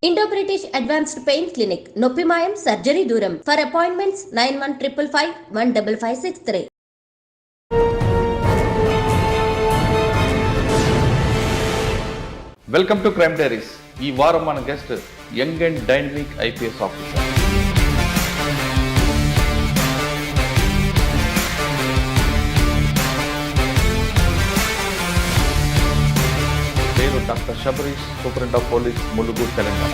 Indo British advanced pain clinic, నొప్పి మాయం, surgery దూరం. For appointments 9155515563. Welcome to crime diaries. ఈ వారం మన guest young and dynamic IPS officer. పేరు doctor Shabarish, superintendent of police, Mulugu, Telangana.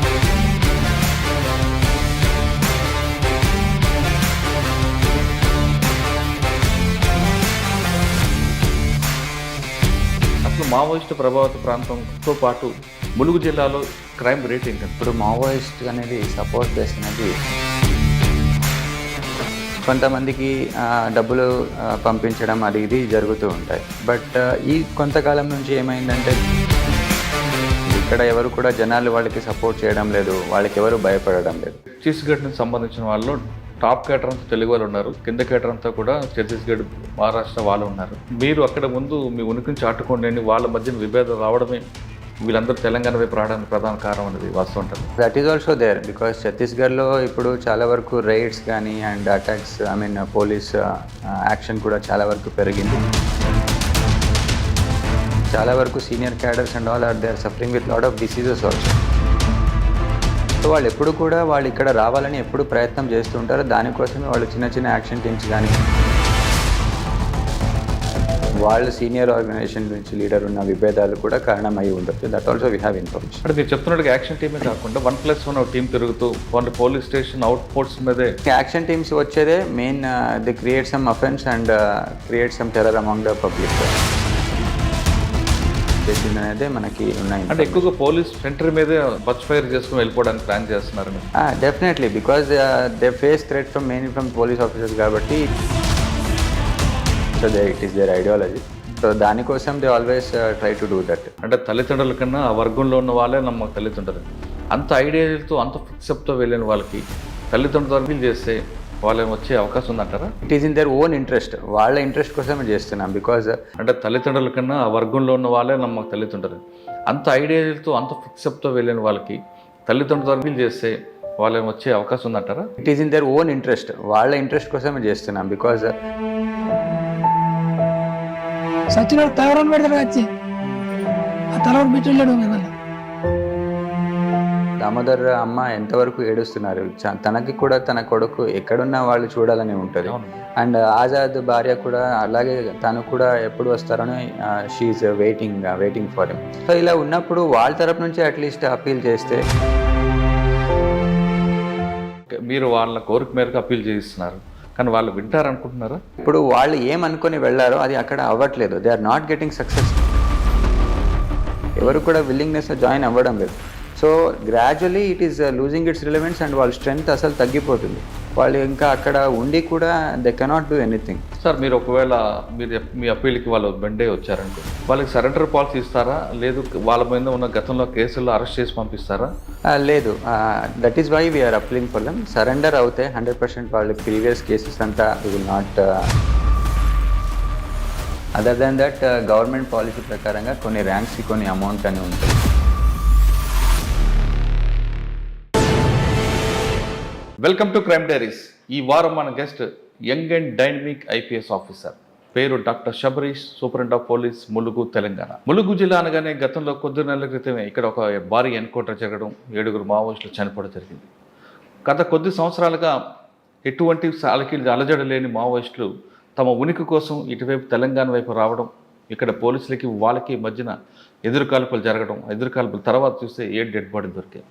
అసలు మావోయిస్టు ప్రభావిత ప్రాంతంతో పాటు ములుగు జిల్లాలో క్రైమ్ రేట్ ఏంటి? ఇప్పుడు మావోయిస్ట్ అనేది సపోర్ట్ బేస్ అనేది కొంతమందికి డబ్బులు పంపించడం అది ఇది జరుగుతూ ఉంటాయి. బట్ ఈ కొంతకాలం నుంచి ఏమైందంటే ఇక్కడ ఎవరు కూడా జనాలు వాళ్ళకి సపోర్ట్ చేయడం లేదు, వాళ్ళకి ఎవరు భయపడడం లేదు. ఛత్తీస్గఢ్కి సంబంధించిన వాళ్ళు టాప్ కేటర్ అంతా తెలుగు వాళ్ళు ఉన్నారు, కింద కేటర్ అంతా కూడా ఛత్తీస్గఢ్, మహారాష్ట్ర వాళ్ళు ఉన్నారు. మీరు అక్కడ ముందు మీ ఉనికిని చాటుకోండి, వాళ్ళ మధ్య విభేదం రావడమే వీళ్ళందరూ తెలంగాణ వైపు రావడానికి ప్రధాన కారణం అనేది వాస్తవం ఉంటుంది. That is also there because ఛత్తీస్గఢ్లో ఇప్పుడు చాలా వరకు రైడ్స్ కానీ అండ్ అటాక్స్, పోలీస్ యాక్షన్ కూడా చాలా వరకు పెరిగింది. చాలా వరకు senior cadres and all are they are suffering with lot of diseases also. So వాళ్ళు ఎప్పుడు కూడా వాళ్ళు ఇక్కడ రావాలని ఎప్పుడు ప్రయత్నం చేస్తుంటారు. దానికోసమే వాళ్ళు చిన్న చిన్న యాక్షన్ టీమ్స్ కానీ వాళ్ళు సీనియర్ ఆర్గనైజేషన్ నుంచి లీడర్ ఉన్న విభేదాలు కూడా కారణమై ఉండొచ్చు. That also we have information. అంటే మీరు చెప్తున్నట్టుగా యాక్షన్ టీమే కాకుండా 1+1 టీం తిరుగుతూ పోలీస్ స్టేషన్ అవుట్ పోర్ట్స్ మీదే యాక్షన్ టీమ్స్ వచ్చేదే main. The create some offence and create some terror among the public చేసింది అనేది మనకి ఉన్నాయి. అంటే ఎక్కువగా పోలీస్ సెంటర్ మీదే బచ్ ఫైర్ చేసుకుని వెళ్ళిపోవడానికి ప్లాన్ చేస్తున్నారు. Definitely because they face threat from mainly from police officers కాబట్టి. So it is their ideology. So దానికోసం they always try to do that. అంటే తల్లిదండ్రుల కన్నా ఆ వర్గంలో ఉన్న వాళ్ళే నమ్మ తల్లిదండ్రులు అంత ఐడియాలతో అంత ఫిక్సప్తో వెళ్ళిన వాళ్ళకి తల్లిదండ్రులు అర్పీల్ చేస్తే వాళ్ళని వచ్చే అవకాశం ఉందంటారా? It is in their own interest. వాళ్ళ ఇంట్రెస్ట్ కోసమే చేస్తున్నాం. బికాజ్ అంటే తల్లిదండ్రుల కన్నా ఆ వర్గంలో ఉన్న వాళ్ళే నమ్మ తల్లిదండ్రులు అంత ఐడియాలతో అంత ఫిక్సప్తో వెళ్ళిన వాళ్ళకి తల్లిదండ్రులు అర్పీల్ చేస్తే వాళ్ళని వచ్చే అవకాశం ఉందంటారా? It is in their own interest. వాళ్ళ ఇంట్రెస్ట్ కోసమే చేస్తున్నాం. బికాజ్ సచ్చినోడు తలవరం పెడతాడు, వచ్చి ఆ తలవరం పెట్టలేడు. మిమ్మల్ని దామోదర్ అమ్మ ఎంతవరకు ఏడుస్తున్నారు. తనకి కూడా తన కొడుకు ఎక్కడున్నా వాళ్ళు చూడాలని ఉంటుంది. అండ్ ఆజాద్ భార్య కూడా అలాగే, తను కూడా ఎప్పుడు వస్తారని she's waiting for him. So ఇలా ఉన్నప్పుడు వాళ్ళ తరపు నుంచి అట్లీస్ట్ అప్పీల్ చేస్తే. మీరు వాళ్ళ కోరిక మేరకు అప్పీల్ చేయిస్తున్నారు, కానీ వాళ్ళు వింటారనుకుంటున్నారా? ఇప్పుడు వాళ్ళు ఏమనుకొని వెళ్ళారో అది అక్కడ అవ్వట్లేదు. They are not getting success. ఎవరు కూడా విల్లింగ్నెస్ జాయిన్ అవ్వడం లేదు. So gradually it is losing its relevance and వాళ్ళ స్ట్రెంగ్త్ అసలు తగ్గిపోతుంది. వాళ్ళు ఇంకా అక్కడ ఉండి కూడా they cannot do anything. Sir మీరు ఒకవేళ మీ అప్పీల్కి వాళ్ళు బెండే వచ్చారనుకో, వాళ్ళకి సరెండర్ పాలసీ ఇస్తారా? లేదు వాళ్ళ మీద ఉన్న గతంలో కేసుల్లో అరెస్ట్ చేసి పంపిస్తారా? లేదు. That is why we're appealing for them. Surrender అవుతే 100% వాళ్ళ ప్రీవియస్ కేసెస్ అంతా we will not. Other than that government policy ప్రకారంగా కొన్ని ర్యాంక్స్కి కొన్ని అమౌంట్ అని ఉంటుంది. Welcome to crime diaries. ఈ వారం మన guest young and dynamic IPS officer. పేరు doctor Shabarish, superintendent of police, Mulugu, Telangana. Mulugu జిల్లా అనగానే గతంలో కొద్ది నెలల క్రితమే ఇక్కడ ఒక భారీ ఎన్కౌంటర్ జరగడం, 7 మావోయిస్టులు చనిపోవడం జరిగింది. గత కొద్ది సంవత్సరాలుగా ఎటువంటి అలజడి లేని మావోయిస్టులు తమ ఉనికి కోసం ఇటువైపు తెలంగాణ వైపు రావడం, ఇక్కడ పోలీసులకి వాళ్ళకి మధ్యన ఎదురుకాల్పులు జరగడం, ఎదురుకాల్పుల తర్వాత చూస్తే 7 డెడ్ బాడీ దొరికాయి.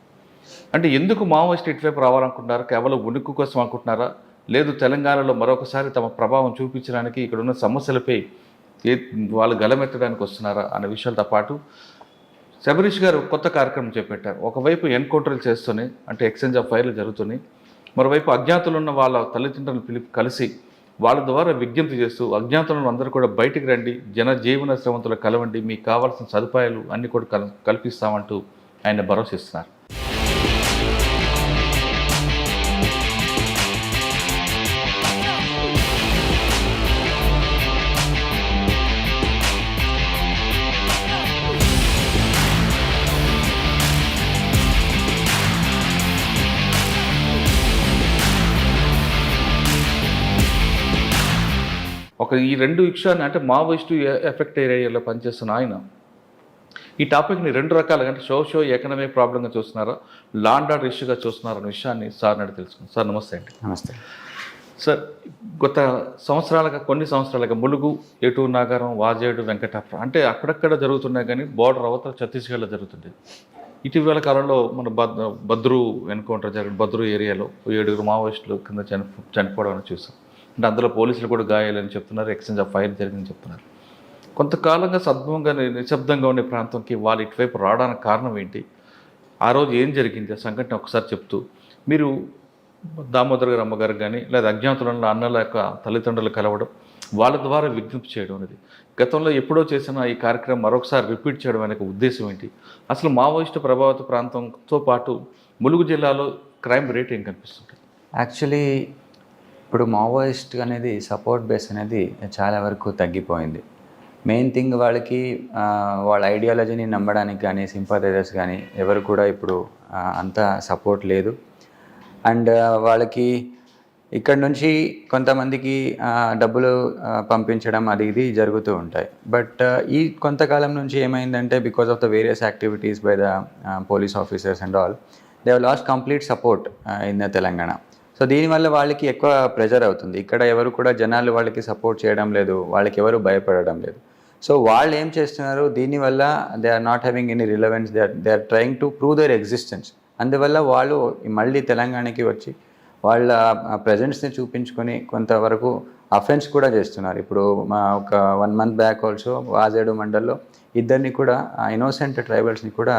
అంటే ఎందుకు మావోయిస్టు ఇటువైపు రావాలనుకుంటున్నారా? కేవలం ఉనికి కోసం అనుకుంటున్నారా? లేదు తెలంగాణలో మరొకసారి తమ ప్రభావం చూపించడానికి, ఇక్కడ ఉన్న సమస్యలపై వాళ్ళు గలమెత్తడానికి వస్తున్నారా అనే విషయాలతో పాటు శబరీష్ గారు కొత్త కార్యక్రమం చేపట్టారు. ఒకవైపు ఎన్కౌంటర్లు చేస్తూనే, అంటే ఎక్స్చేంజ్ ఆఫ్ ఫైర్లు జరుగుతున్నాయి, మరోవైపు అజ్ఞాతులు ఉన్న వాళ్ళ తల్లిదండ్రులను కలిసి వాళ్ళ ద్వారా విజ్ఞప్తి చేస్తూ అజ్ఞాతులను అందరూ కూడా బయటికి రండి, జనజీవన శ్రమంతులు కలవండి, మీకు కావాల్సిన సదుపాయాలు అన్నీ కూడా కల్పిస్తామంటూ ఆయన భరోసా ఇస్తున్నారు. ఈ రెండు విషయాన్ని అంటే మావోయిస్టు ఎఫెక్ట్ ఏరియాలో పనిచేస్తున్న ఆయన ఈ టాపిక్ని రెండు రకాలుగా అంటే షో ఎకనమిక్ ప్రాబ్లంగా చూస్తున్నారా, లాండ్ ఆర్డర్ ఇష్యూగా చూస్తున్నారా అనే విషయాన్ని సార్ నాడు తెలుసుకుంది. సార్ నమస్తే అండి. నమస్తే సార్, గత కొన్ని సంవత్సరాలుగా ములుగు, ఏటూరు నాగారం, వాజేడు, వెంకటాపురం అంటే అక్కడక్కడ జరుగుతున్నాయి, కానీ బోర్డర్ అవతల ఛత్తీస్గఢ్లో జరుగుతుంది. ఇటీవల కాలంలో మన బద్రు ఎన్కౌంటర్ జరిగిన బద్రు ఏరియాలో 7 మావోయిస్టులు కింద చనిపోవడం అని చూసాం. అంటే అందులో పోలీసులు కూడా గాయాలని చెప్తున్నారు, ఎక్స్చేంజ్ ఆఫ్ ఫైర్ జరిగిందని చెప్తున్నారు. కొంతకాలంగా సద్భవంగా నిశ్శబ్దంగా ఉండే ప్రాంతంకి వాళ్ళు ఇటువైపు రావడానికి కారణం ఏంటి, ఆ రోజు ఏం జరిగింది, ఆ సంఘటన ఒకసారి చెప్తూ మీరు దామోదర్ గారు అమ్మగారు కానీ లేదా అజ్ఞాతులలో అన్నల యొక్క తల్లిదండ్రులు కలవడం, వాళ్ళ ద్వారా విజ్ఞప్తి చేయడం అనేది గతంలో ఎప్పుడో చేసిన ఈ కార్యక్రమం మరొకసారి రిపీట్ చేయడం అనే ఉద్దేశం ఏంటి, అసలు మావోయిస్టు ప్రభావిత ప్రాంతంతో పాటు ములుగు జిల్లాలో క్రైమ్ రేట్ ఏం కనిపిస్తుంది? యాక్చువల్లీ ఇప్పుడు మావోయిస్ట్ అనేది సపోర్ట్ బేస్ అనేది చాలా వరకు తగ్గిపోయింది. మెయిన్ థింగ్ వాళ్ళకి వాళ్ళ ఐడియాలజీని నమ్మడానికి కానీ సింపథైజర్స్ కానీ ఎవరు కూడా ఇప్పుడు అంత సపోర్ట్ లేదు. అండ్ వాళ్ళకి ఇక్కడ నుంచి కొంతమందికి డబ్బులు పంపించడం అది ఇది జరుగుతూ ఉంటాయి. బట్ ఈ కొంతకాలం నుంచి ఏమైందంటే because of the various activities by the police officers and all they have lost complete support in the Telangana. So దీనివల్ల వాళ్ళకి ఎక్కువ ప్రెజర్ అవుతుంది. ఇక్కడ ఎవరు కూడా జనాలు వాళ్ళకి సపోర్ట్ చేయడం లేదు, వాళ్ళకి ఎవరు భయపడడం లేదు. సో వాళ్ళు ఏం చేస్తున్నారు, దీనివల్ల they are not having any relevance, they are trying to prove their existence. అందువల్ల వాళ్ళు మళ్ళీ తెలంగాణకి వచ్చి వాళ్ళ ప్రజెన్స్ని చూపించుకొని కొంతవరకు అఫెన్స్ కూడా చేస్తున్నారు. ఇప్పుడు మా ఒక 1 month బ్యాక్ ఆల్సో వాజేడు మండల్లో ఇద్దరిని కూడా ఇన్నోసెంట్ ట్రైబల్స్ని కూడా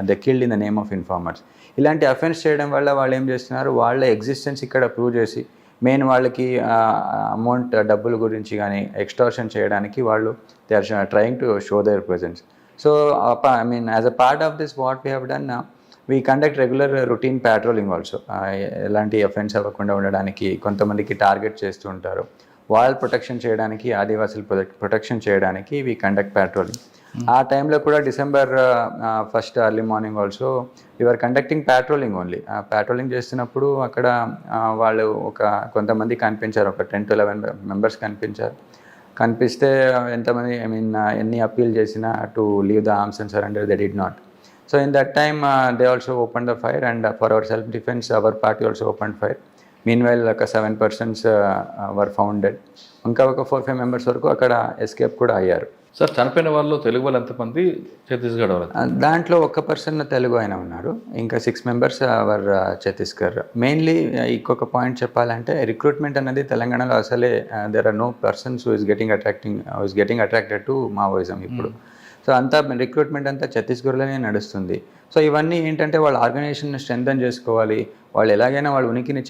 they killed in the name of informers. ఇలాంటి అఫెన్స్ చేయడం వల్ల వాళ్ళు ఏం చేస్తున్నారు, వాళ్ళ ఎగ్జిస్టెన్స్ ఇక్కడ ప్రూవ్ చేసి మెయిన్ వాళ్ళకి అమౌంట్ డబ్బుల గురించి కానీ ఎక్స్టార్షన్ చేయడానికి వాళ్ళు they are trying to show their presence. So I mean as a part of this what we have done, we conduct regular routine patrolling also. ఎలాంటి అఫెన్స్ అవ్వకుండా ఉండడానికి కొంతమందికి టార్గెట్ చేస్తూ ఉంటారు, వాళ్ళ ప్రొటెక్షన్ చేయడానికి, ఆదివాసులు ప్రొటెక్షన్ చేయడానికి వీ కండక్ట్ ప్యాట్రోలింగ్. ఆ టైంలో కూడా December 1st early morning also we are conducting patrolling only. Patrolling చేస్తున్నప్పుడు అక్కడ వాళ్ళు కొంతమంది కనిపించారు, ఒక 10 to 11 members కనిపిస్తే ఎంతమంది ఎన్ని అప్పీల్ చేసినా to leave the arms and surrender, they did not. So in that time they also opened the fire, and for our self defense our party also opened fire. Meanwhile 7 persons were found dead. ఇంకా ఒక 4-5 members వరకు అక్కడ escape కూడా అయ్యారు. Sir, చనిపోయిన వాళ్ళు తెలుగు వాళ్ళు ఎంతమంది, ఛత్తీస్గఢ్ వాళ్ళు? దాంట్లో 1 person తెలుగు ఆయన ఉన్నారు, ఇంకా 6 members వర్ ఛత్తీస్గఢ్. మెయిన్లీ ఇంకొక పాయింట్ చెప్పాలంటే రిక్రూట్మెంట్ అనేది తెలంగాణలో అసలే there are no persons who is getting attracted to Maoism ఇప్పుడు. సో అంతా రిక్రూట్మెంట్ అంతా ఛత్తీస్గఢ్లోనే నడుస్తుంది. సో ఇవన్నీ ఏంటంటే వాళ్ళ ఆర్గనైజేషన్ స్ట్రెంథన్ చేసుకోవాలి, వాళ్ళు ఎలాగైనా వాళ్ళ ఉనికిని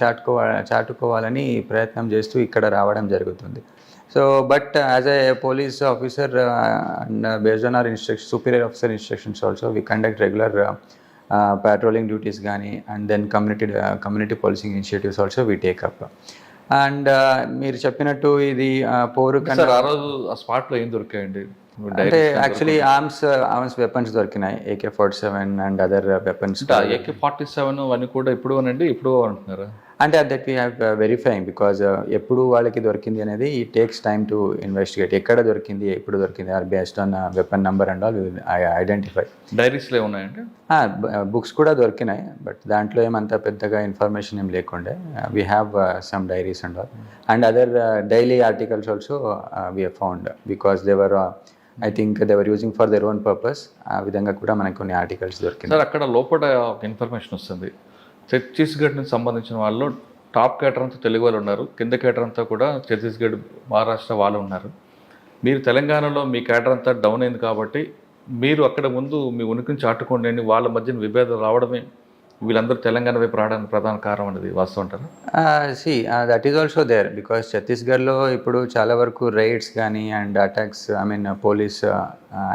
చాటుకోవాలని ప్రయత్నం చేస్తూ ఇక్కడ రావడం జరుగుతుంది. So but as a police officer and based on hour superior officer instructions also we conduct regular patrolling duties కానీ and then community policing initiatives also we take up. And మీరు చెప్పినట్టు ఇది పోరు సార్, ఆ రోజు ఆ స్పాట్లో ఏం దొరికాయండి? అంటే యాక్చువల్లీ ఆర్మ్స్ వెపన్స్ దొరికినాయి, AK-47 and other weapons. AK-47 అవన్నీ కూడా ఇప్పుడు అంటున్నారు. అంటే that we have verifying, because ఎప్పుడు వాళ్ళకి దొరికింది అనేది ఈ టేక్స్ టైమ్ టు ఇన్వెస్టిగేట్. ఎక్కడ దొరికింది, ఎప్పుడు దొరికింది, or based on weapon number and all identify. డైరీస్లో ఉన్నాయండి, బుక్స్ కూడా దొరికినాయి, బట్ దాంట్లో ఏమంత పెద్దగా ఇన్ఫర్మేషన్ ఏం లేకుండే. We have some diaries and all, and other daily articles also we have found, because they were I think they were using for their own purpose. ఆ విధంగా కూడా మనకు కొన్ని ఆర్టికల్స్ దొరికింది. సార్, అక్కడ లోపల ఒక ఇన్ఫర్మేషన్ వస్తుంది, ఛత్తీస్గఢ్కి సంబంధించిన వాళ్ళు టాప్ కేటర్ అంతా తెలుగు వాళ్ళు ఉన్నారు, కింద కేటర్ అంతా కూడా ఛత్తీస్గఢ్, మహారాష్ట్ర వాళ్ళు ఉన్నారు. మీరు తెలంగాణలో మీ కేటర్ అంతా డౌన్ అయింది కాబట్టి మీరు అక్కడ ముందు మీ ఉనికిని చాటుకోండి అని వాళ్ళ మధ్యన విభేదం రావడమే వీళ్ళందరూ తెలంగాణ వైపు రావడానికి ప్రధాన కారణం అనేది వాస్తవం అంటారా? That is also there, because ఛత్తీస్గఢ్లో ఇప్పుడు చాలా వరకు రైడ్స్ కానీ అండ్ అటాక్స్, పోలీస్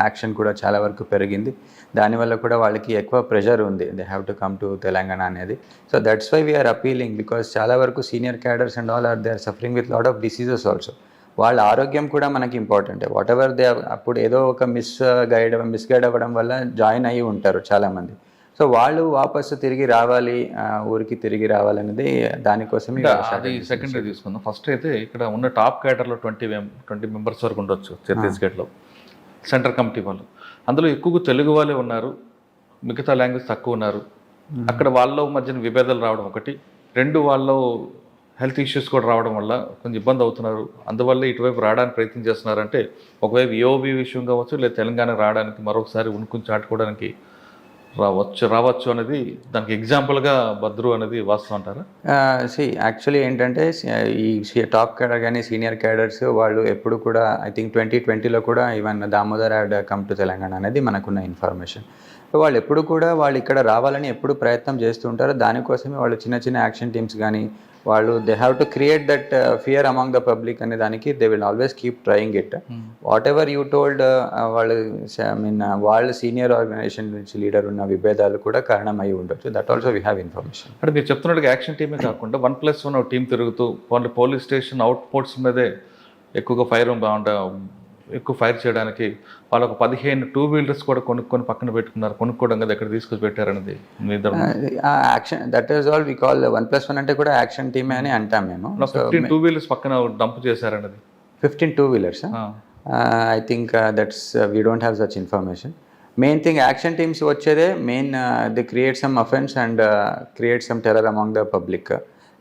యాక్షన్ కూడా చాలా వరకు పెరిగింది. దానివల్ల కూడా వాళ్ళకి ఎక్కువ ప్రెషర్ ఉంది, they have to come to Telangana అనేది. So that's why we're appealing, because చాలా వరకు senior cadres and all are they are suffering with lot of diseases also. వాళ్ళ ఆరోగ్యం కూడా మనకి ఇంపార్టెంట్. వాట్ ఎవర్ దే అప్పుడు ఏదో ఒక మిస్గైడ్ అవ్వడం వల్ల జాయిన్ అయ్యి ఉంటారు చాలామంది. సో సో వాళ్ళు వాపసు తిరిగి రావాలి, ఊరికి తిరిగి రావాలనేది దానికోసం అది సెకండరీ తీసుకుందాం. ఫస్ట్ అయితే ఇక్కడ ఉన్న టాప్ క్యాడర్లో 20 మెంబర్స్ వరకు ఉండొచ్చు ఛత్తీస్గఢ్లో సెంట్రల్ కమిటీ వాళ్ళు. అందులో ఎక్కువగా తెలుగు వాళ్ళే ఉన్నారు, మిగతా లాంగ్వేజ్ తక్కువ ఉన్నారు. అక్కడ వాళ్ళ మధ్యన విభేదాలు రావడం ఒకటి, రెండు వాళ్ళు హెల్త్ ఇష్యూస్ కూడా రావడం వల్ల కొంచెం ఇబ్బంది అవుతున్నారు. అందువల్ల ఇటువైపు రావడానికి ప్రయత్నం చేస్తున్నారంటే ఒకవైపు ఏఓబి విషయం కావచ్చు, లేదా తెలంగాణ రావడానికి మరొకసారి ఉనుకుని చాటుకోవడానికి రావచ్చు అనేది దానికి ఎగ్జాంపుల్గా భద్రు అనేది వాస్తవం అంటారా? యాక్చువల్లీ ఏంటంటే ఈ టాప్ క్యాడర్ కానీ సీనియర్ క్యాడర్స్ వాళ్ళు ఎప్పుడు కూడా ఐ థింక్ 2020లో కూడా even Damodar had come to Telangana అనేది మనకున్న ఇన్ఫర్మేషన్. వాళ్ళు ఎప్పుడు కూడా వాళ్ళు ఇక్కడ రావాలని ఎప్పుడు ప్రయత్నం చేస్తుంటారు. దానికోసమే వాళ్ళు చిన్న చిన్న యాక్షన్ టీమ్స్ కానీ వాళ్ళు they have to create that fear among the public అనే దానికి they will always keep trying it. What ever you told వాళ్ళు వాళ్ళ సీనియర్ ఆర్గనైజేషన్ నుంచి లీడర్ ఉన్న విభేదాలు కూడా కారణం అయి ఉండొచ్చు. That also we have information. అంటే మీరు చెప్తున్నట్టుగా యాక్షన్ టీమే కాకుండా 1+1 టీం తిరుగుతూ వాళ్ళు పోలీస్ స్టేషన్ అవుట్ పోర్ట్స్ మీదే ఎక్కువగా ఎక్కువ ఫైర్ చేయడానికి వాళ్ళు ఒక 15 2 వీలర్స్ కూడా కొనుక్కొని పక్కన పెట్టుకున్నారు. కొనుక్కోవడం కదా ఎక్కడ తీసుకొచ్చి పెట్టారనేది action that is all we call 1+1 అంటే కూడా యాక్షన్ టీమే అని అంటాం మేము. 15 2 వీలర్స్ పక్కన డంప్ చేశారనేది 15 2 wheelers I think that's we don't have such information. Main thing action teams వచ్చేదే main the create some offence and create some terror among the public.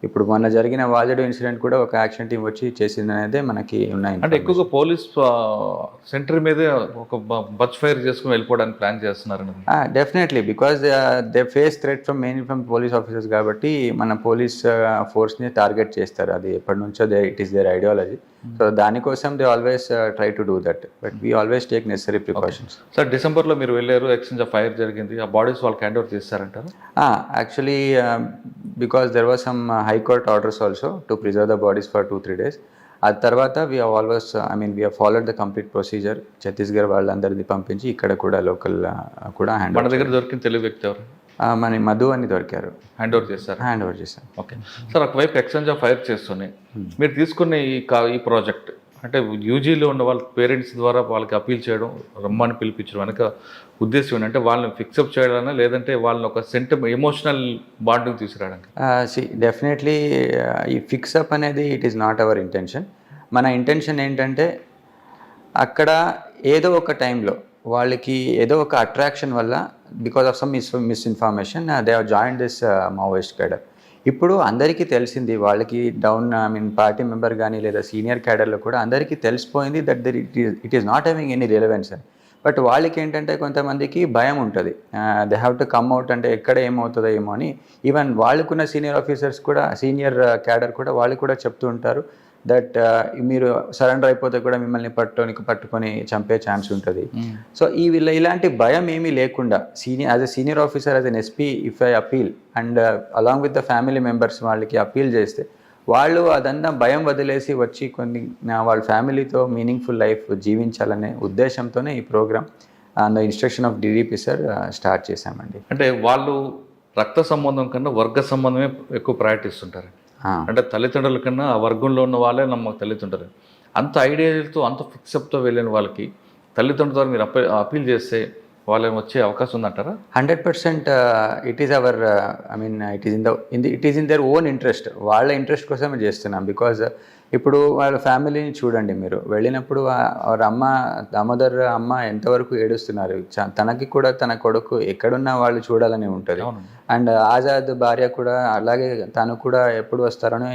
ఇప్పుడు మొన్న జరిగిన వాజెడో ఇన్సిడెంట్ కూడా ఒక యాక్షన్ టీం వచ్చి చేసింది అనేది మనకి ఉన్నాయి. అంటే ఎక్కువగా పోలీస్ సెంటర్ మీదే ఒక బచ్ ఫైర్ చేసుకుని వెళ్ళిపోవడానికి ప్లాన్ చేస్తున్నారు. Definitely because they face threat from police officers కాబట్టి మన పోలీస్ ఫోర్స్ని టార్గెట్ చేస్తారు. అది ఎప్పటి నుంచో it is their ideology. So దానికోసం they always try to do that, but we always take necessary precautions. Sir డిసెంబర్లో మీరు వెళ్ళారు, ఎక్స్చేంజ్ ఆఫ్ ఫైర్ జరిగింది, ఆ బాడీస్ వాళ్ళకి హ్యాండ్ ఓవర్ చేస్తారంటారు? Actually because there was some high court orders also to preserve the bodies for 2-3 days. ఆ తర్వాత we always we followed the complete procedure. Chhattisgarh వాళ్ళందరినీ పంపించి ఇక్కడ కూడా లోకల్ కూడా హ్యాండ్ మన దగ్గర దొరికిన తెలుగు వ్యక్తి ఎవరు? మన మధు అని దొరికారు, హ్యాండ్ ఓవర్ చేశారు. ఓకే సార్, ఒకవైపు ఎక్స్చేంజ్ ఆఫ్ ఫైర్ చేస్తున్నాయి, మీరు తీసుకున్న ఈ ప్రాజెక్ట్ అంటే యూజీలో ఉన్న వాళ్ళ పేరెంట్స్ ద్వారా వాళ్ళకి అపీల్ చేయడం, రమ్మని పిలిపించడం వెనక ఉద్దేశం ఏంటంటే వాళ్ళని ఫిక్సప్ చేయడానా, లేదంటే వాళ్ళని ఒక ఎమోషనల్ బాండింగ్ తీసుకురావడానికి? డెఫినెట్లీ ఈ ఫిక్సప్ అనేది it is not our intention. మన ఇంటెన్షన్ ఏంటంటే అక్కడ ఏదో ఒక టైంలో వాళ్ళకి ఏదో ఒక అట్రాక్షన్ వల్ల because of some misinformation they have join this Maoist cadre. ఇప్పుడు అందరికీ తెలిసింది, వాళ్ళకి డౌన్ పార్టీ మెంబర్ కానీ లేదా సీనియర్ క్యాడర్లో కూడా అందరికీ తెలిసిపోయింది that it is not having any relevance అని. బట్ వాళ్ళకి ఏంటంటే కొంతమందికి భయం ఉంటుంది, they have to come out అంటే ఎక్కడ ఏమవుతుందో ఏమో అని. ఈవెన్ వాళ్ళకున్న సీనియర్ ఆఫీసర్స్ కూడా, సీనియర్ క్యాడర్ కూడా వాళ్ళు కూడా చెప్తూ ఉంటారు దట్ మీరు సరెండర్ అయిపోతే కూడా మిమ్మల్ని పట్టుకొని చంపే ఛాన్స్ ఉంటుంది. సో ఇలాంటి భయం ఏమీ లేకుండా as a senior officer, as N SP, if I appeal and along with the family members వాళ్ళకి అపీల్ చేస్తే వాళ్ళు అదంతా భయం వదిలేసి వచ్చి వాళ్ళ ఫ్యామిలీతో మీనింగ్ఫుల్ లైఫ్ జీవించాలనే ఉద్దేశంతోనే ఈ programme the instruction of DDP sir start చేశామండి. అంటే వాళ్ళు రక్త సంబంధం కన్నా వర్గ సంబంధమే ఎక్కువ ప్రయారిటీ ఇస్తుంటారు. అంటే తల్లిదండ్రుల కన్నా ఆ వర్గంలో ఉన్న వాళ్ళే నమ్మకు తల్లిదండ్రులు. అంత ఐడియాలతో అంత ఫిక్సప్తో వెళ్ళిన వాళ్ళకి తల్లిదండ్రుల ద్వారా మీరు అపీల్ చేస్తే వాళ్ళని వచ్చే అవకాశం ఉందంటారా? 100% it is our it is in their own interest. వాళ్ళ ఇంట్రెస్ట్ కోసమే చేస్తున్నాం. బికాజ్ ఇప్పుడు వాళ్ళ ఫ్యామిలీని చూడండి, మీరు వెళ్ళినప్పుడు వాళ్ళ అమ్మ, దామోదర్ అమ్మ ఎంతవరకు ఏడుస్తున్నారు. తనకి కూడా తన కొడుకు ఎక్కడున్నా వాళ్ళు చూడాలని ఉంటుంది. అండ్ ఆజాద్ భార్య కూడా అలాగే, తను కూడా ఎప్పుడు వస్తారని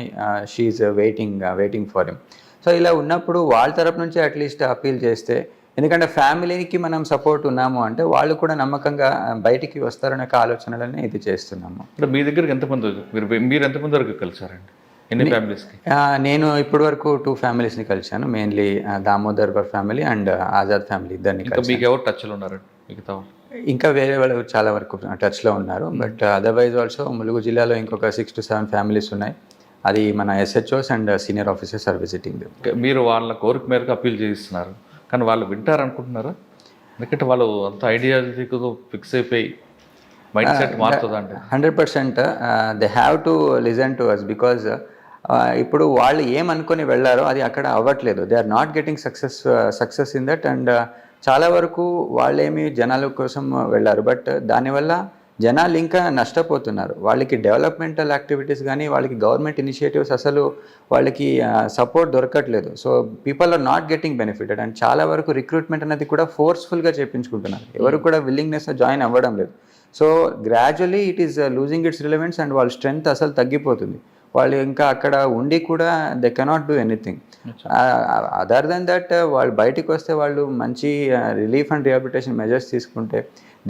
she's waiting for him. So ఇలా ఉన్నప్పుడు వాళ్ళ తరపు నుంచి అట్లీస్ట్ అపీల్ చేస్తే, ఎందుకంటే ఫ్యామిలీకి మనం సపోర్ట్ ఉన్నాము అంటే వాళ్ళు కూడా నమ్మకంగా బయటికి వస్తారనే ఆలోచనలనే ఇది చేస్తున్నాము. అంటే మీ దగ్గరికి ఎంతమంది మీరు ఎంతమంది వరకు కలిసారండి? ఎన్ని ఫ్యామిలీస్కి? నేను ఇప్పటి వరకు 2 ఫ్యామిలీస్ని కలిశాను. Mainly Damodar family and Azad family ఇద్దరిని. మీకు ఎవరు టచ్లో ఉన్నారండి మిగతా? ఇంకా వేరే వాళ్ళు చాలా వరకు టచ్లో ఉన్నారు. బట్ అదర్వైజ్ ఆల్సో ములుగు జిల్లాలో ఇంకొక 6 to 7 ఫ్యామిలీస్ ఉన్నాయి. అది మన SHOs and senior officers are visiting. మీరు వాళ్ళ కోరిక మేరకు అపీల్ చేయిస్తున్నారు, కానీ వాళ్ళు వింటారనుకుంటున్నారా? ఎందుకంటే వాళ్ళు అంత ఐడియాలజీతో ఫిక్స్ అయిపోయి మైండ్ సెట్ మారుతుందండి. 100% they have to listen to us. Because ఇప్పుడు వాళ్ళు ఏమనుకొని వెళ్ళారో అది అక్కడ అవ్వట్లేదు. They are not getting success in that. And చాలా వరకు వాళ్ళేమి జనాల కోసం వెళ్ళారు, బట్ దానివల్ల జనాలు ఇంకా నష్టపోతున్నారు. వాళ్ళకి డెవలప్మెంటల్ యాక్టివిటీస్ కానీ వాళ్ళకి గవర్నమెంట్ ఇనిషియేటివ్స్ అసలు వాళ్ళకి సపోర్ట్ దొరకట్లేదు. So people are not getting benefited and చాలా వరకు రిక్రూట్మెంట్ అనేది కూడా ఫోర్స్ఫుల్గా చేయించుకుంటున్నారు. ఎవరు కూడా విల్లింగ్నెస్ జాయిన్ అవ్వడం లేదు. So gradually it is losing its relevance and వాళ్ళ స్ట్రెంగ్త్ అసలు తగ్గిపోతుంది. వాళ్ళు ఇంకా అక్కడ ఉండి కూడా they cannot do anything. Other than that వాళ్ళు బయటికి వస్తే వాళ్ళు మంచి రిలీఫ్ అండ్ రిహాబిలిటేషన్ మెజర్స్ తీసుకుంటే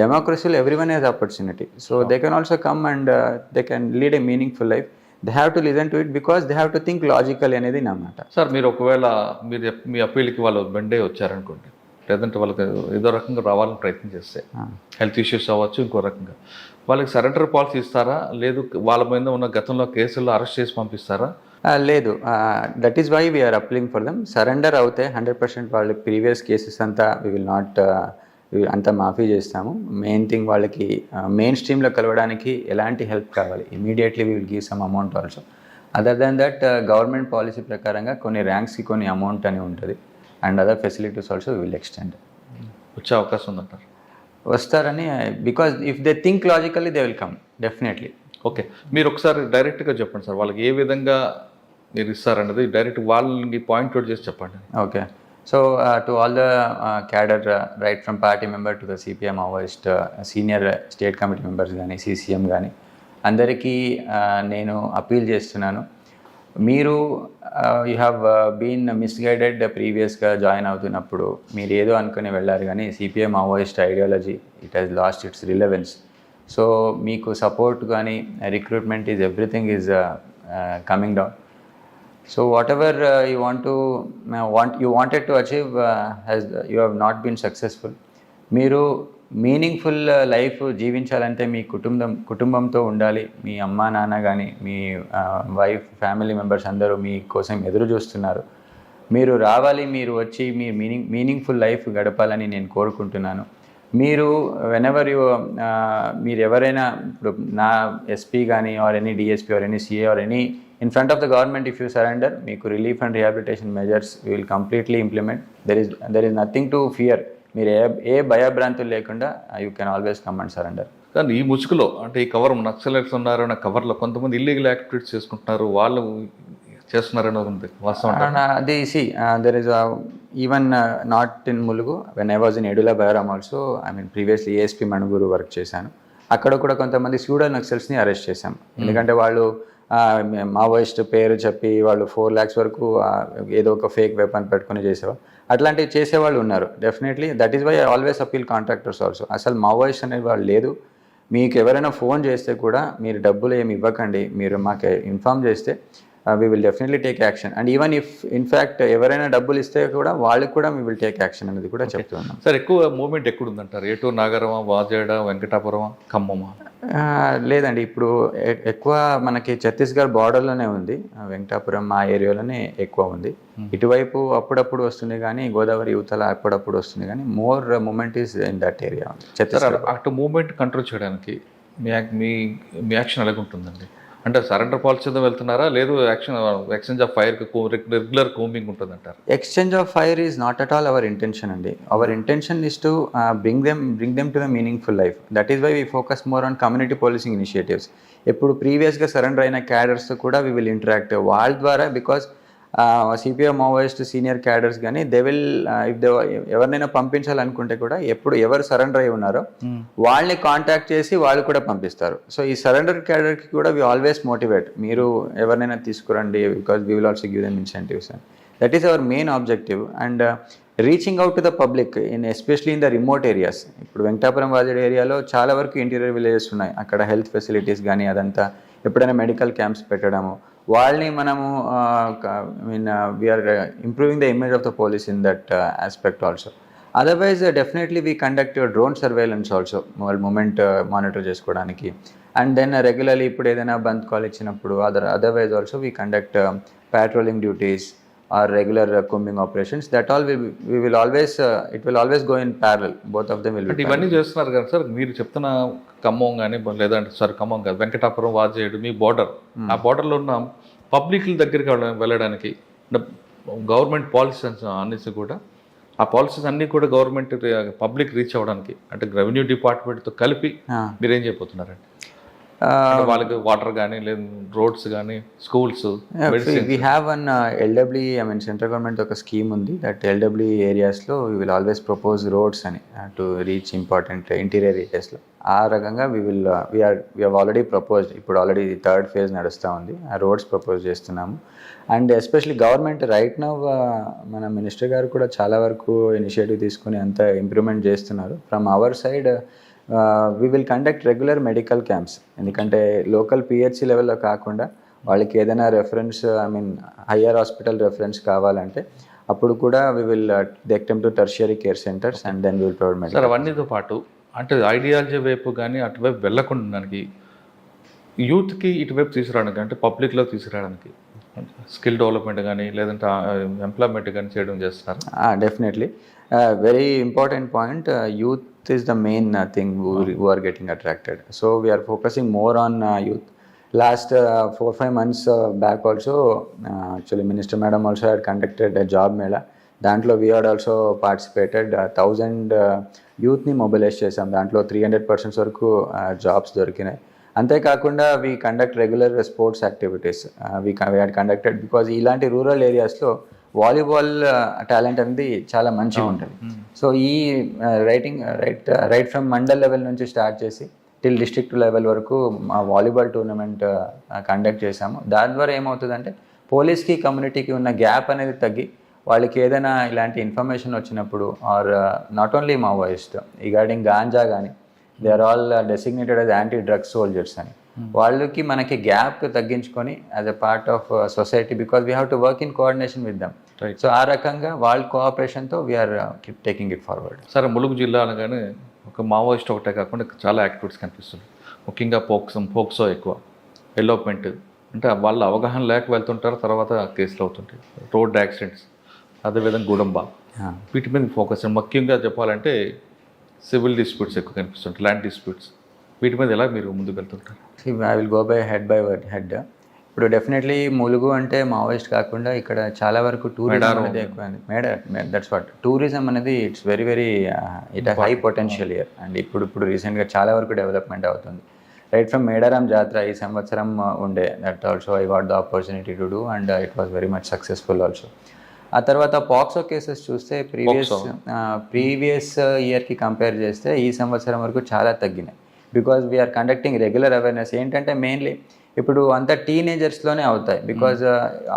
డెమోక్రసీలో everyone has opportunity. So they can also come and they can lead a meaningful life. They have to listen to it because they have to think logical అనేది నా మాట. Sir మీరు ఒకవేళ మీరు మీ అప్పీల్కి వాళ్ళు బెండే వచ్చారనుకోండి, లేదంటే వాళ్ళకి ఏదో రకంగా రావాలని ప్రయత్నం చేస్తే హెల్త్ ఇష్యూస్ అవ్వచ్చు, ఇంకో రకంగా వాళ్ళకి సరెండర్ పాలసీ ఇస్తారా, లేదు వాళ్ళ మీద ఉన్న గతంలో కేసుల్లో అరెస్ట్ చేసి పంపిస్తారా? లేదు, that is why we are appealing for them. Surrender అవుతే 100% వాళ్ళ ప్రీవియస్ కేసెస్ అంతా వీ విల్ నాట్ అంతా మాఫీ చేస్తాము. మెయిన్ థింగ్ వాళ్ళకి మెయిన్ స్ట్రీమ్లో కలవడానికి ఎలాంటి హెల్ప్ కావాలి immediately we will give some amount also. Other than that government policy ప్రకారంగా కొన్ని ర్యాంక్స్కి కొన్ని అమౌంట్ అని ఉంటుంది and other facilities also we will extend. వచ్చే అవకాశం ఉందంటారు? వస్తారని, because if they think logically they will come definitely. Okay, మీరు ఒకసారి డైరెక్ట్గా చెప్పండి సార్, వాళ్ళకి ఏ విధంగా మీరు ఇస్తారన్నది డైరెక్ట్ వాళ్ళని పాయింట్ అవుట్ చేసి చెప్పండి. Okay, so to all the cadre right from party member to the CPM Maoist senior state committee members కానీ సిసిఎం కానీ అందరికీ నేను అపీల్ చేస్తున్నాను. మీరు యూ హ్యావ్ బీన్ మిస్గైడెడ్ ప్రీవియస్గా జాయిన్ అవుతున్నప్పుడు మీరు ఏదో అనుకుని వెళ్ళారు, కానీ CPM Maoist ideology it has lost its relevance. So మీకు సపోర్ట్ కానీ recruitment is everything is coming down. So whatever you wanted to achieve you have not been successful. మీరు మీనింగ్ఫుల్ లైఫ్ జీవించాలంటే మీ కుటుంబంతో ఉండాలి. మీ అమ్మా నాన్న కానీ మీ వైఫ్ ఫ్యామిలీ మెంబర్స్ అందరూ మీ కోసం ఎదురు చూస్తున్నారు. మీరు రావాలి, మీరు వచ్చి మీ మీనింగ్ఫుల్ లైఫ్ గడపాలని నేను కోరుకుంటున్నాను. మీరు వెనెవర్ మీరు ఎవరైనా ఇప్పుడు నా ఎస్పీ కానీ or any DSP or any CA or any in front of the government, if you surrender, meeku relief and rehabilitation measures we will completely implement. There is nothing to fear. మీరు ఏ భయభ్రాంతులు లేకుండా you can always come and surrender. కానీ ఈ ముసుగులో అంటే ఈ cover Naxalites ఉన్నారు అన్న కవర్లో కొంతమంది ఇల్లీగల్ యాక్టివిటీస్ చేసుకుంటున్నారు, వాళ్ళు చేస్తున్నారని ఉంది వాస్తవం. అది there is even not in Mulugu, when I was in Edula Bayyaram also, I mean previously ASP Manuguru work చేశాను. అక్కడ కూడా కొంతమంది సూడో నక్సల్స్ని అరెస్ట్ చేశాం. ఎందుకంటే వాళ్ళు మావోయిస్ట్ పేరు చెప్పి వాళ్ళు 4 lakhs వరకు ఏదో ఒక ఫేక్ వెపన్ పెట్టుకుని చేసేవాళ్ళు. అట్లాంటివి చేసేవాళ్ళు ఉన్నారు definitely. That is why I always appeal contractors also. అసలు మావోయిస్ట్ అనేది వాళ్ళు లేదు. మీకు ఎవరైనా ఫోన్ చేస్తే కూడా మీరు డబ్బులు ఏమి ఇవ్వకండి, మీరు మాకు ఇన్ఫామ్ చేస్తే we will definitely take action. And even if in fact ఎవరైనా డబ్బులు ఇస్తే కూడా వాళ్ళకి కూడా we will take action అనేది కూడా చెప్తున్నాం. సార్ ఎక్కువ మూవ్మెంట్ ఎక్కడ ఉందంటారు? ఎటు నాగరమా, వాజేడ, వెంకటాపురమా, ఖమ్మమా? లేదండి, ఇప్పుడు ఎక్కువ మనకి ఛత్తీస్గఢ్ బార్డర్లోనే ఉంది. వెంకటాపురం ఆ ఏరియాలోనే ఎక్కువ ఉంది. ఇటువైపు అప్పుడప్పుడు వస్తుంది కానీ గోదావరి యువతల అప్పుడప్పుడు వస్తుంది కానీ more movement is in that area. Chhattisgarh అటు మూవ్మెంట్ కంట్రోల్ చేయడానికి మీ యాక్షన్ ఎలాగుంటుందండి? అంటే సరెండర్ పాలసీతో వెళ్తున్నారా, లేదు exchange of fire regular combing ఉంటుందంటారు? Exchange of fire is not at all our intention అండి. Our intention is to bring them to the meaningful life. That is why we focus more on community policing initiatives. ఎప్పుడు ప్రీవియస్గా surrender అయిన క్యాడర్స్తో కూడా we will interact వాళ్ళ ద్వారా, because CPM Maoist senior cadres కానీ they will if they ఎవరినైనా పంపించాలనుకుంటే కూడా ఎవరు సరెండర్ అయి ఉన్నారో వాళ్ళని కాంటాక్ట్ చేసి వాళ్ళు కూడా పంపిస్తారు. సో ఈ సరెండర్ క్యాడర్కి కూడా వి ఆల్వేస్ మోటివేట్, మీరు ఎవరినైనా తీసుకురండి because we will also give them incentives. That is our main objective. And reaching out to the public especially in the remote areas. ఇప్పుడు వెంకటాపురం వాజేడ్ ఏరియాలో చాలా వరకు ఇంటీరియర్ విలేజెస్ ఉన్నాయి. అక్కడ హెల్త్ ఫెసిలిటీస్ కానీ అదంతా ఎప్పుడైనా మెడికల్ క్యాంప్స్ పెట్టడము, వాళ్ళని మనము we are improving the image of the police in that aspect also. Otherwise definitely we conduct drone surveillance also వాళ్ళ మూమెంట్ మానిటర్ చేసుకోవడానికి. అండ్ దెన్ రెగ్యులర్లీ ఇప్పుడు ఏదైనా బంద్ కాల్ ఇచ్చినప్పుడు otherwise also we conduct patrolling duties or regular combing operations. That all we will always it will always go in parallel. Both of them will be. ఇవన్నీ చేస్తున్నారు కదా sir, మీరు చెప్తున్న ఖమ్మం కానీ లేదంటే సార్ ఖమ్మం కాదు వెంకటాపురం వాజేడు మీ బార్డర్, ఆ బార్డర్లో ఉన్న పబ్లిక్ దగ్గరికి వెళ్ళడానికి గవర్నమెంట్ పాలసీస్ అనేసి కూడా ఆ పాలసీస్ అన్నీ కూడా గవర్నమెంట్ పబ్లిక్ రీచ్ అవ్వడానికి అంటే రెవెన్యూ డిపార్ట్మెంట్తో కలిపి మీరేం చెప్పబోతున్నారండి? వాళ్ళకి వాటర్ కానీ లేదు రోడ్స్ కానీ schools we have one LWE, I mean central government ఒక స్కీమ్ ఉంది దట్ LWE ఏరియాస్లో we will always propose roads అని టు రీచ్ ఇంపార్టెంట్ ఇంటీరియర్ ఏరియాస్లో. ఆ రకంగా వీ హ్యావ్ ఆల్రెడీ ప్రపోజ్డ్, ఇప్పుడు ఆల్రెడీ 3rd phase నడుస్తూ ఉంది, ఆ రోడ్స్ ప్రపోజ్ చేస్తున్నాము. And especially government right now మన మినిస్టర్ గారు కూడా చాలా వరకు ఇనిషియేటివ్ తీసుకుని అంత ఇంప్రూవ్మెంట్ చేస్తున్నారు. From our side we will conduct regular medical camps, ఎందుకంటే లోకల్ PHC లెవెల్లో కాకుండా వాళ్ళకి ఏదైనా reference, I mean higher hospital reference కావాలంటే అప్పుడు కూడా we will take them to tertiary care centres and then will provide medical. Sir అవన్నీతో పాటు అంటే ఐడియాలజీ వైపు కానీ అటువైపు వెళ్ళకుండా దానికి యూత్కి ఇటువైపు తీసుకురావడానికి అంటే పబ్లిక్లో తీసుకురావడానికి స్కిల్ డెవలప్మెంట్ కానీ లేదంటే ఎంప్లాయ్మెంట్ కానీ చేయడం చేస్తున్నారు. Definitely very important point. Youth is the main thing who are getting attracted, so we are focusing more on youth. Last 4-5 months back also actually Minister Madam also had conducted a job mela. దాంట్లో we had also participated. 1000 యూత్ని mobilise చేసాం, దాంట్లో 300% వరకు jobs దొరికినాయి. అంతేకాకుండా we conduct regular sports activities we had conducted, because ఇలాంటి rural ఏరియాస్లో volleyball talent అనేది చాలా మంచిగా ఉంటుంది. సో ఈ రైట్ ఫ్రమ్ మండల్ లెవెల్ నుంచి స్టార్ట్ చేసి టిల్ డిస్ట్రిక్ట్ లెవెల్ వరకు మా వాలీబాల్ టోర్నమెంట్ కండక్ట్ చేశాము. దాని ద్వారా ఏమవుతుందంటే పోలీస్కి కమ్యూనిటీకి ఉన్న గ్యాప్ అనేది తగ్గి వాళ్ళకి ఏదైనా ఇలాంటి ఇన్ఫర్మేషన్ వచ్చినప్పుడు or not only Maoist regarding ganja కానీ they are all designated as anti drugs soldiers అని, వాళ్ళకి మనకి గ్యాప్ తగ్గించుకొని as a part of society, because we have to work in coordination with them. So ఆ రకంగా వాళ్ళ కోఆపరేషన్తో వీఆర్ టేకింగ్ ఇట్ ఫార్వర్డ్. సరే, ములుగు జిల్లా అనగానే ఒక మావోయిస్ట్ ఒకటే కాకుండా చాలా యాక్టివిటీస్ కనిపిస్తుంది. ముఖ్యంగా పోక్సో ఎక్కువ డెవలప్మెంట్ అంటే వాళ్ళ అవగాహన లేక వెళ్తుంటారు, తర్వాత కేసులు అవుతుంటాయి, రోడ్ యాక్సిడెంట్స్, అదేవిధంగా గుడంబ, వీటి మీద ఫోకస్. ముఖ్యంగా చెప్పాలంటే సివిల్ డిస్ప్యూట్స్ ఎక్కువ కనిపిస్తుంటాయి, ల్యాండ్ డిస్ప్యూట్స్, వీటి మీద ఎలా మీరు ముందుకు వెళ్తుంటారు? I will go by head. ఇప్పుడు డెఫినెట్లీ ములుగు అంటే మావోయిస్ట్ కాకుండా ఇక్కడ చాలా వరకు టూరిజం అనేది ఎక్కువ. దట్స్ వాట్ టూరిజం అనేది it's very it high potential year. And ఇప్పుడు రీసెంట్గా చాలా వరకు డెవలప్మెంట్ అవుతుంది. రైట్ ఫ్రమ్ మేడారం జాతర ఈ సంవత్సరం ఉండే, that also I got the opportunity to do and it was very much successful also. ఆ తర్వాత పాక్సో కేసెస్ చూస్తే ప్రీవియస్ ఇయర్కి కంపేర్ చేస్తే ఈ సంవత్సరం వరకు చాలా తగ్గినాయి, because we are conducting regular awareness. ఏంటంటే మెయిన్లీ ఇప్పుడు అంతా టీనేజర్స్లోనే అవుతాయి, బికాజ్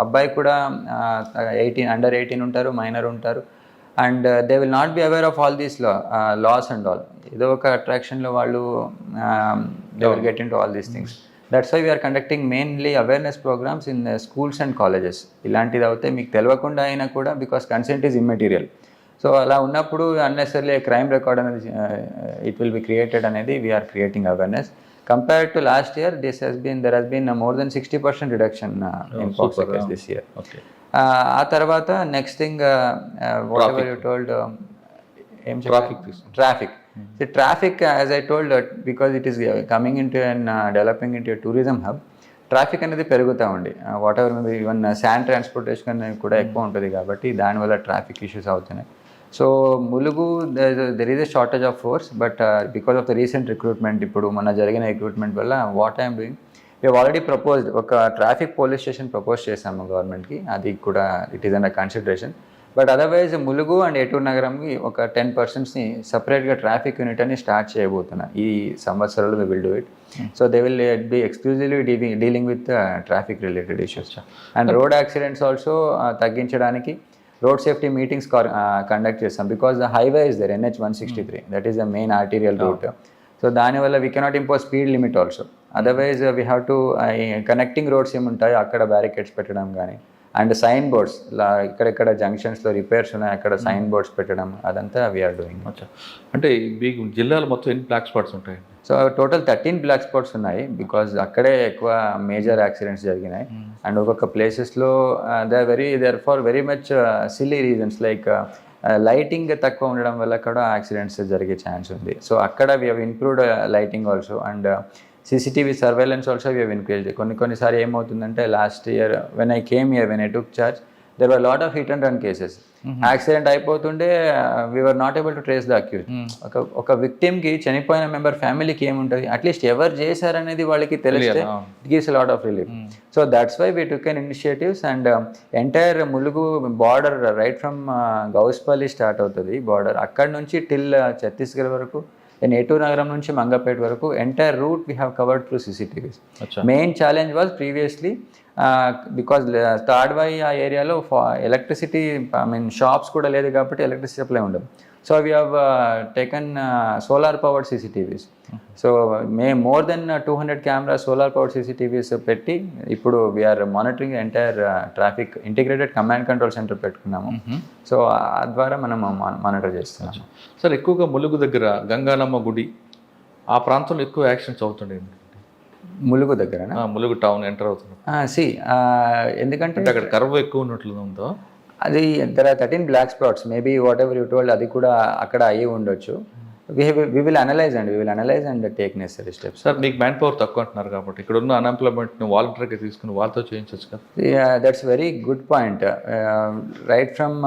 అబ్బాయి కూడా అండర్ 18 ఉంటారు, మైనర్ ఉంటారు, and they will not be aware of all these laws and all. ఏదో ఒక అట్రాక్షన్లో వాళ్ళు they will get into all these things. That's why we are conducting mainly awareness programmes in schools and colleges. ఇలాంటిది అవుతే మీకు తెలియకుండా అయినా కూడా, because consent is immaterial. So అలా ఉన్నప్పుడు అన్నెసరీ క్రైమ్ రికార్డ్ అనేది ఇట్ విల్ బి క్రియేటెడ్ అనేది we are creating awareness. Compared to last year, there has been more than 60% reduction in pox cases this year. Okay. ఆ తర్వాత next thing what ever you told, traffic as I told, because it is coming in to and developing in to tourism hub. Traffic అనేది పెరుగుతూ ఉంది. What ever maybe even sand transportation అనేది కూడా ఎక్కువ ఉంటుంది, కాబట్టి దానివల్ల ట్రాఫిక్ ఇష్యూస్ అవుతున్నాయి. So Mulugu there is a shortage of force, but because of the recent recruitment, ఇప్పుడు మన జరిగిన రిక్రూట్మెంట్ వల్ల what I'm doing, we already proposed ఒక ట్రాఫిక్ పోలీస్ స్టేషన్ ప్రపోజ్ చేశాము గవర్నమెంట్కి, అది కూడా it is under consideration. But otherwise Mulugu and ఏటూరు నగరంకి ఒక 10%ని సపరేట్గా ట్రాఫిక్ యూనిట్ అని స్టార్ట్ చేయబోతున్నా ఈ సంవత్సరాలు. We will do it. So they will be exclusively dealing with traffic related issues. And road accidents also తగ్గించడానికి రోడ్ సేఫ్టీ మీటింగ్స్ కండక్ట్ చేస్తాం, because the highway is there, NH-163, that is the main arterial route. So దానివల్ల we cannot impose speed limit also. Otherwise we have to connecting roads ఏముంటాయో అక్కడ barricades పెట్టడం కానీ, and sign boards ఇక్కడెక్కడ జంక్షన్స్లో repairs ఉన్నాయి అక్కడ sign boards పెట్టడం, అదంతా వీఆర్ డూయింగ్. అంటే మీకు జిల్లాలో మొత్తం ఎన్ని బ్లాక్ స్పాట్స్ ఉంటాయి? సో టోటల్ 13 బ్లాక్ స్పాట్స్ ఉన్నాయి, బికాజ్ అక్కడే ఎక్కువ మేజర్ యాక్సిడెంట్స్ జరిగినాయి. అండ్ ఒక్కొక్క ప్లేసెస్లో they are for very much silly reasons, like lighting తక్కువ ఉండడం వల్ల కూడా యాక్సిడెంట్స్ జరిగే ఛాన్స్ ఉంది. సో అక్కడ we have improved lighting also, and CCTV surveillance also we have increased. కొన్నిసారి ఏమవుతుందంటే last year when I took charge, there were lot of hit and run cases. Accident అయిపోతుండే we were not able to trace the accuse. ఒక విక్టిమ్కి చనిపోయిన member ఫ్యామిలీకి ఏముంటుంది, at least ఎవరు చేశారనేది వాళ్ళకి తెలిస్తే it gives lot of relief. So that's why we took an initiatives and entire Mulugu border right from Gouspalli start అవుతుంది బార్డర్, అక్కడ నుంచి టిల్ ఛత్తీస్గఢ్ వరకు, దెన్ ఏటూరు నగరం నుంచి మంగపేట్ వరకు entire route we have covered through CCTVs. Main challenge was previously because Tadvai ఆ ఏరియాలో electricity shops కూడా లేదు కాబట్టి ఎలక్ట్రిసిటీ సప్లై ఉండదు. So we have taken solar powered CCTVs. So more than 200 cameras solar powered CCTVs పెట్టి ఇప్పుడు we are monitoring entire traffic integrated command control centre పెట్టుకున్నాము. So ఆ ద్వారా మనం మానిటర్ చేస్తున్నాము. సార్ ఎక్కువగా ములుగు దగ్గర గంగానమ్మ గుడి ఆ ప్రాంతంలో ఎక్కువ యాక్సిడెంట్స్ అవుతుండే. ములుగు దగ్గర ములుగు టౌన్ ఎంటర్ అవుతుంది ఎందుకంటే అక్కడ కర్వ్ ఎక్కువ ఉన్నట్లు ఉందో అది there are 13 block spots maybe whatever you told అది కూడా అక్కడ అయ్యి ఉండొచ్చు. we will analyze and take necessary steps. Sir మీకు మ్యాన్ పవర్ తక్కువ అంటున్నారు కాబట్టి ఇక్కడ ఉన్న అన్ఎంప్లాయ్మెంట్ని వాలంటీర్గా తీసుకుని వాళ్ళతో చేయించవచ్చు కదా. That's very good point. Right from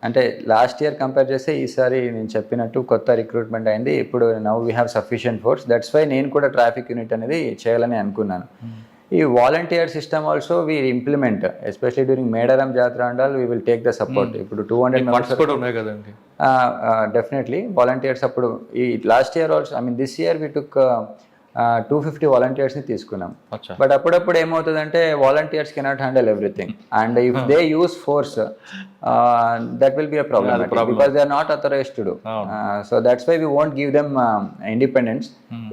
అంటే లాస్ట్ ఇయర్ కంపేర్ చేస్తే ఈసారి నేను చెప్పినట్టు కొత్త రిక్రూట్మెంట్ అయింది. ఇప్పుడు now we have sufficient force. That's why నేను కూడా ట్రాఫిక్ యూనిట్ అనేది చేయాలని అనుకున్నాను. ఈ volunteer system also we implement especially during Medaram Jatara and all we will take the support. ఇప్పుడు 200 మెంబర్స్ కూడా ఉన్నాయి కదండి. డెఫినెట్లీ వాలంటీర్స్ అప్పుడు ఈ last year also this year we took 250 వాలంటీర్స్ని తీసుకున్నాం. బట్ అప్పుడప్పుడు ఏమవుతుందంటే volunteers cannot handle everything and if they use force that will be a problem because they are not authorised to do. So that's why we won't give them independence.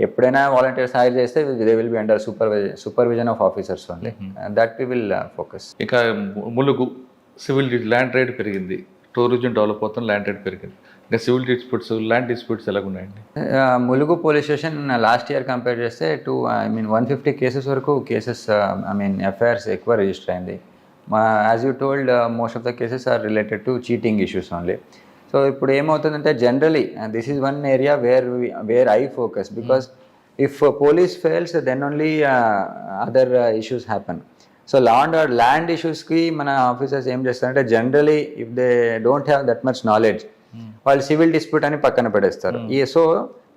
ఎప్పుడైనా volunteers hire చేస్తే they will be under supervision of officers only. That we will focus. ఇక Mulugu civil land rate పెరిగింది, tourism develop అవుతుంది, land rate పెరిగింది. ఇంకా civil disputes land disputes ఎలాగున్నాయండి? Mulugu police station last year compare చేస్తే 150 cases వరకు FIRs ఎక్కువ రిజిస్టర్ అయింది. As you told most of the cases are related to cheating issues only. So ఇప్పుడు ఏమవుతుందంటే generally this is one area where I focus because if police fails then only other issues happen. So land ఇష్యూస్కి మన officers ఏం చేస్తారంటే generally if they don't have that much knowledge వాళ్ళు civil dispute అని పక్కన పడేస్తారు. సో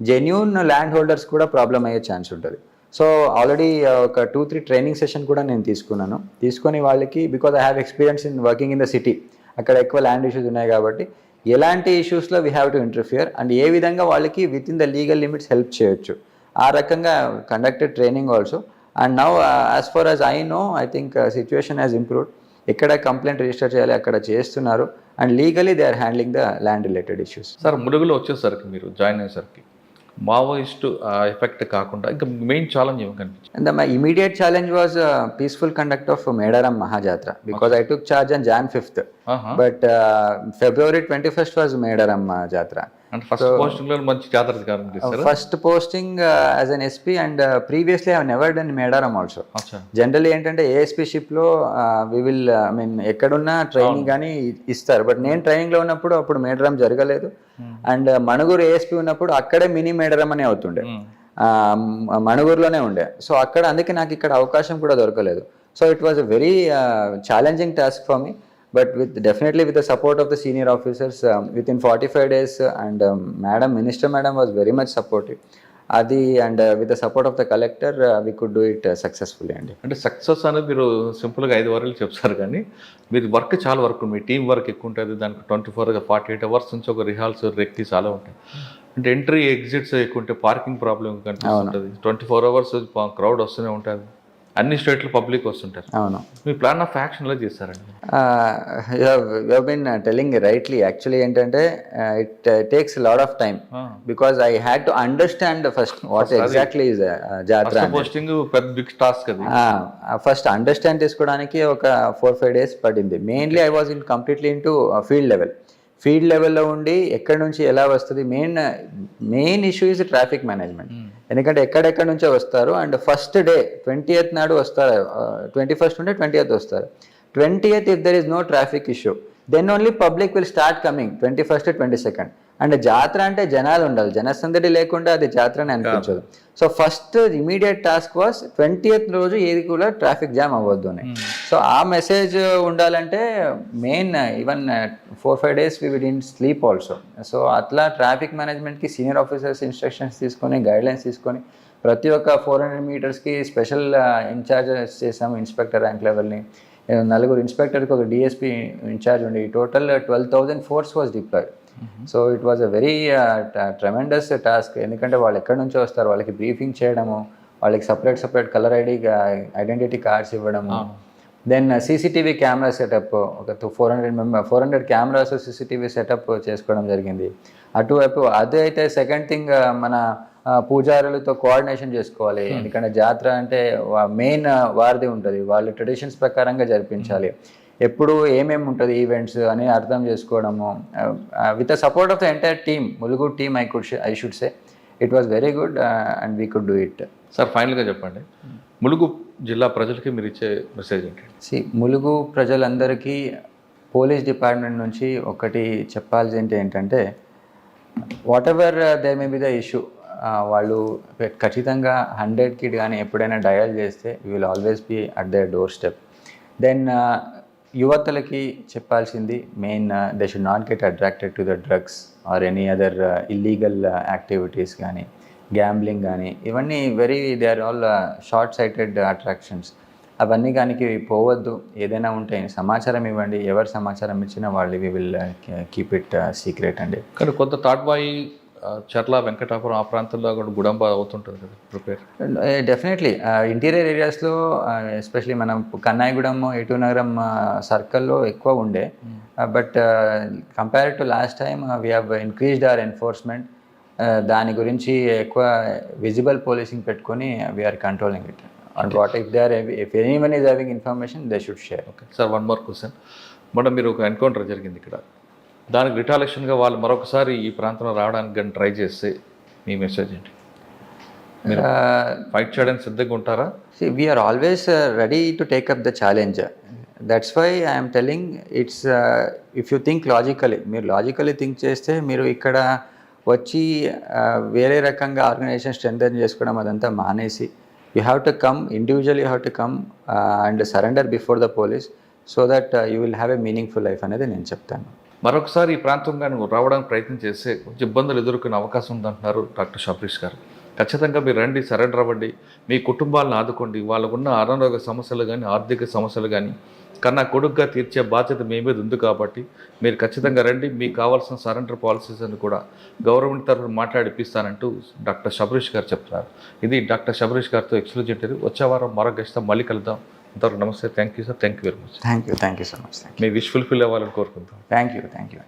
జెన్యూన్ ల్యాండ్ హోల్డర్స్ కూడా problem అయ్యే ఛాన్స్ ఉంటుంది. సో ఆల్రెడీ ఒక 2-3 ట్రైనింగ్ సెషన్ కూడా నేను తీసుకొని వాళ్ళకి because I have experience in working in the city, అక్కడ ఎక్కువ ల్యాండ్ ఇష్యూస్ ఉన్నాయి కాబట్టి ఎలాంటి ఇష్యూస్లో we have to interfere and ఏ విధంగా వాళ్ళకి with in the legal limits help చేయొచ్చు. ఆ రకంగా conducted training also. And now as far as I know I think situation has improved. ఎక్కడ కంప్లైంట్ రిజిస్టర్ చేయాలి అక్కడ చేస్తున్నారు and legally they are handling the land related issues. Sir ములుగులో వచ్చేసరికి మీరు జాయిన్ అయ్యేసరికి మావోయిస్ట్ ఎఫెక్ట్ కాకుండా ఇంకా మెయిన్ ఛాలెంజ్ ఏమి కనిపించింది? And my immediate challenge was peaceful conduct of Medaram Mahajatra because I took charge on Jan 5th. But February 21st was Medaram Jatra. And first posting lo manchi jatra garu first posting as an SP and previously I have never done Medaram also. Generally ఏంటంటే ASP ship లో we will ఎక్కడున్నా training కానీ ఇస్తారు. But నేను training లో ఉన్నప్పుడు అప్పుడు మేడారం జరగలేదు అండ్ మణుగూరు ASP ఉన్నప్పుడు అక్కడే మినీ మేడారం అనే అవుతుండే, మణుగూరులోనే ఉండే. సో అక్కడ అందుకే నాకు ఇక్కడ అవకాశం కూడా దొరకలేదు. So it was a very challenging task for me. But definitely with the support of the senior officers within 45 days and Minister Madam was very much supportive. Adi and with the support of the collector we could do it successfully. అంటే success అనేది మీరు సింపుల్గా 5 వరలు చెప్తారు కానీ మీరు work చాలా work మీ team work ఎక్కువ ఉంటుంది. దానికి 48 అవర్స్ నుంచి ఒక రిహార్సల్ రెక్కి చాలా ఉంటాయి. అంటే ఎంట్రీ ఎగ్జిట్స్ ఎక్కువ ఉంటే పార్కింగ్ ప్రాబ్లం కనిపిస్తుంటుంది. 24 అవర్స్ క్రౌడ్ వస్తూనే ఉంటుంది. అన్ని స్టేట్లు పబ్లిక్ వస్తుంటారు. అవును. మీ ప్లాన్ ఆఫ్ యాక్షన్లో చేస్తారండి? You have been telling rightly. Actually ఏంటంటే it takes lot of time because I had to understand first what exactly is Jatara. Posting పెద్ద బిగ్ టాస్క్ అది. ఫస్ట్ అండర్స్టాండ్ చేసుకోవడానికి ఒక 4-5 days పడింది. Mainly I was completely in to field లెవెల్లో ఉండి ఎక్కడి నుంచి ఎలా వస్తుంది. Main issue is traffic management. ఎందుకంటే ఎక్కడెక్కడ నుంచో వస్తారు అండ్ ఫస్ట్ డే 20th నాడు వస్తారు, 21st ఉంటే 20th వస్తారు. 20th if there is no traffic issue then only public will start coming 21st 22nd. And జాతర అంటే జనాలు ఉండాలి, జనసందడి లేకుండా అది జాతర అని అనిపించదు. So first immediate task was 20th రోజు ఏది కూడా ట్రాఫిక్ జామ్ అవ్వద్దు అని. సో ఆ మెసేజ్ ఉండాలంటే main even 4-5 days we didn't sleep also. So అట్లా ట్రాఫిక్ మేనేజ్మెంట్కి సీనియర్ ఆఫీసర్స్ ఇన్స్ట్రక్షన్స్ తీసుకొని గైడ్లైన్స్ తీసుకొని ప్రతి ఒక్క 400 meters స్పెషల్ ఇన్ఛార్జెస్ చేసాము. ఇన్స్పెక్టర్ ర్యాంక్ లెవెల్ని 4 ఇన్స్పెక్టర్కి ఒక డిఎస్పీ ఇన్ఛార్జ్ ఉండి total 12,000 force was deployed. So it was a very tremendous task. ఎందుకంటే వాళ్ళు ఎక్కడి నుంచో వస్తారు, వాళ్ళకి బ్రీఫింగ్ చేయడము, వాళ్ళకి సపరేట్ కలర్ ఐడెంటిటీ కార్డ్స్ ఇవ్వడము, దెన్ సీసీటీవీ కెమెరా సెటప్ ఒక 400 కెమెరాస్ సీసీటీవీ సెటప్ చేసుకోవడం జరిగింది. అటువైపు అదే అయితే సెకండ్ థింగ్ మన పూజారులతో కోఆర్డినేషన్ చేసుకోవాలి. ఎందుకంటే జాతర అంటే మెయిన్ వారిది ఉంటుంది, వాళ్ళ ట్రెడిషన్స్ ప్రకారంగా జరిపించాలి. ఎప్పుడు ఏమేమి ఉంటుంది ఈవెంట్స్ అని అర్థం చేసుకోవడము with the support of the entire team, Mulugu team I should say it was very good and we could do it. Sir ఫైనల్గా చెప్పండి, ములుగు జిల్లా ప్రజలకి మీరు ఇచ్చే మెసేజ్ ఏంటి? ములుగు ప్రజలందరికీ పోలీస్ డిపార్ట్మెంట్ నుంచి ఒకటి చెప్పాల్సింది ఏంటంటే whatever their may be the issue, వాళ్ళు ఖచ్చితంగా 100కి కానీ ఎప్పుడైనా డయల్ చేస్తే we will always be at their doorstep. Then యువతలకి చెప్పాల్సింది main they should not get attracted to the drugs or any other illegal activities కానీ gambling కానీ, ఇవన్నీ they are all short sighted attractions. అవన్నీ కానీ పోవద్దు. ఏదైనా ఉంటే సమాచారం ఇవ్వండి, ఎవరు సమాచారం ఇచ్చినా వాళ్ళు we will keep it secret అండి. కానీ కొంత తాడ్బాయి చర్ల వెంకటాపురం ఆ ప్రాంతంలో కూడా గుడంబ అవుతుంటుంది కదా ప్రిపేర్? డెఫినెట్లీ ఇంటీరియర్ ఏరియాస్లో ఎస్పెషలీ మనం కన్నాయిగూడెం ఏటూరు నగరం సర్కిల్లో ఎక్కువ ఉండే, but compare to last time we have increased our enforcement. దాని గురించి ఎక్కువ విజిబుల్ పోలీసింగ్ పెట్టుకొని we are controlling it. And what if anyone is having information they should share. Okay sir, one more question. Madam మీరు ఒక encounter జరిగింది ఇక్కడ, దానికి రిటాలియేషన్గా వాళ్ళు మరొకసారి ఈ ప్రాంతంలో రావడానికి కానీ ట్రై చేస్తే మీ మెసేజ్ ఏంటి? మీరు ఫైట్ చేయడానికి సిద్ధంగా ఉంటారా? We are always ready to take up the challenge. That's why I'm telling it's if you think logically, మీరు లాజికలీ థింక్ చేస్తే మీరు ఇక్కడ వచ్చి వేరే రకంగా ఆర్గనైజేషన్ స్ట్రెంథన్ చేసుకోవడం అదంతా మానేసి you have to come individual, you have to come and surrender before the police so that you will have a meaningful life అనేది నేను చెప్తాను. మరొకసారి ఈ ప్రాంతంగా రావడానికి ప్రయత్నం చేస్తే కొంచెం ఇబ్బందులు ఎదుర్కొనే అవకాశం ఉందంటున్నారు డాక్టర్ శబరీష్ గారు. ఖచ్చితంగా మీరు రండి, సరెండర్ అవ్వండి, మీ కుటుంబాలను ఆదుకోండి. వాళ్ళకున్న అనారోగ్య సమస్యలు కానీ ఆర్థిక సమస్యలు కానీ కన్నా కొడుకుగా తీర్చే బాధ్యత మీ మీద ఉంది కాబట్టి మీరు ఖచ్చితంగా రండి. మీకు కావాల్సిన సరెండర్ పాలసీస్ అని కూడా గవర్నమెంట్ తరఫున మాట్లాడిపిస్తానంటూ డాక్టర్ శబరీష్ గారు చెప్తున్నారు. ఇది డాక్టర్ శబరీష్ గారితో ఎక్స్క్లూజివ్ ఇంటర్వ్యూ. వచ్చే వారం మరొక గెస్ట్తో మళ్ళీ కలుద్దాం. అంతవరకు నమస్తే. Thank you sir. Thank you very much. Thank you so much. Me wish fulfil అవ్వాలని కోరుకుంటాం. Thank you.